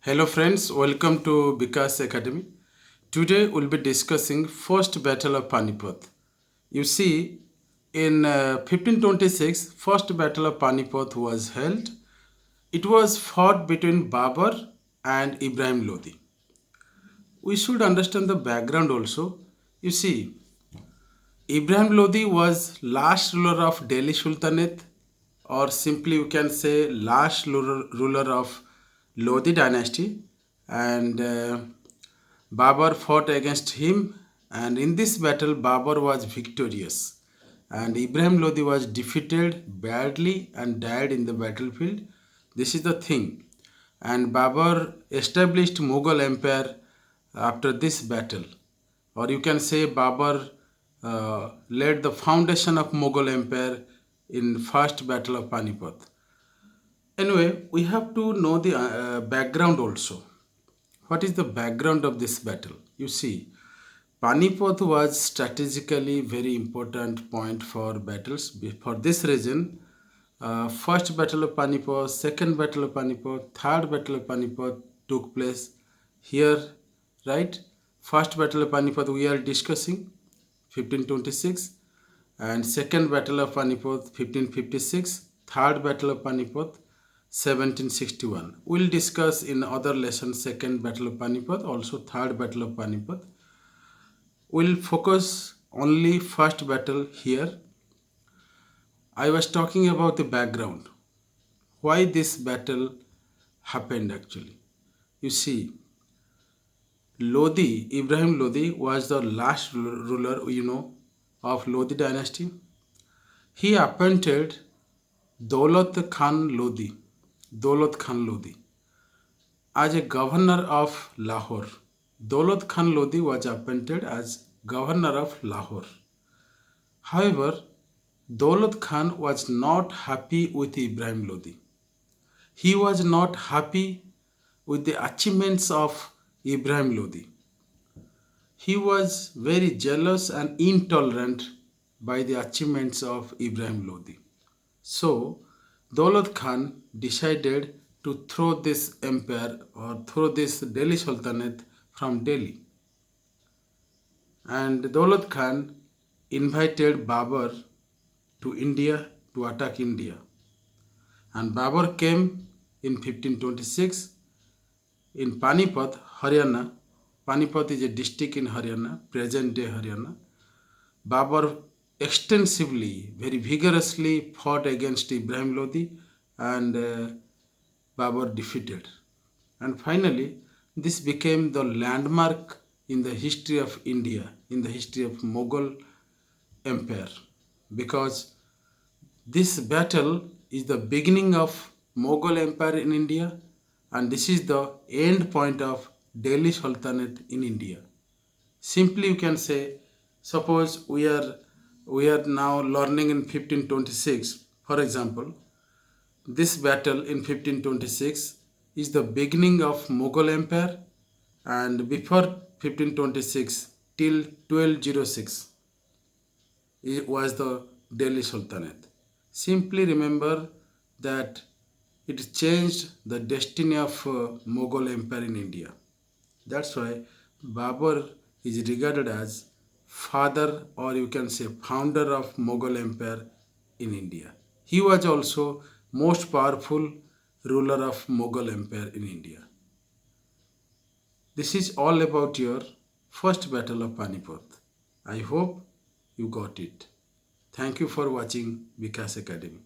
Hello friends, welcome to Vikas Academy. Today we'll be discussing First Battle of Panipat. You see, in 1526, First Battle of Panipat was held. It was fought between Babur and Ibrahim Lodi. We should understand the background also. You see, Ibrahim Lodi was last ruler of Delhi Sultanate, or simply you can say last ruler of Lodi dynasty, and Babur fought against him, and in this battle Babur was victorious, and Ibrahim Lodi was defeated badly and died in the battlefield. This is the thing, and Babur established Mughal Empire after this battle, or you can say Babur laid the foundation of Mughal Empire in first battle of Panipat. Anyway, we have to know the background also. What is the background of this battle? You see, Panipat was strategically very important point for battles. For this reason, first battle of Panipat, second battle of Panipat, third battle of Panipat took place here, right? First battle of Panipat we are discussing 1526, and second battle of Panipat 1556, third battle of Panipat 1761. We'll discuss in other lessons second battle of Panipat, also third battle of Panipat. We'll focus only first battle here. I was talking about the background. Why this battle happened actually. You see, Lodi, Ibrahim Lodi was the last ruler, of Lodi dynasty. He appointed Daulat Khan Lodi, Daulat Khan Lodi, as a governor of Lahore. Daulat Khan Lodi was appointed as governor of Lahore. However, Daulat Khan was not happy with Ibrahim Lodi. He was not happy with the achievements of Ibrahim Lodi. He was very jealous and intolerant by the achievements of Ibrahim Lodi. So, Daulat Khan decided to throw this empire or throw this Delhi Sultanate from Delhi. And Daulat Khan invited Babur to India to attack India. And Babur came in 1526 in Panipat, Haryana. Panipat is a district in Haryana, present day Haryana. Babur extensively, very vigorously fought against Ibrahim Lodi, and Babur defeated. And finally, this became the landmark in the history of India, in the history of Mughal Empire, because this battle is the beginning of Mughal Empire in India, and this is the end point of Delhi Sultanate in India. Simply you can say, suppose we are now learning in 1526, for example, this battle in 1526 is the beginning of Mughal Empire, and before 1526 till 1206 it was the Delhi Sultanate. Simply remember that it changed the destiny of Mughal Empire in India. That's why Babur is regarded as father, or you can say founder of Mughal Empire in India. He was also most powerful ruler of Mughal Empire in India. This is all about your first battle of Panipat. I hope you got it. Thank you for watching Vikas Academy.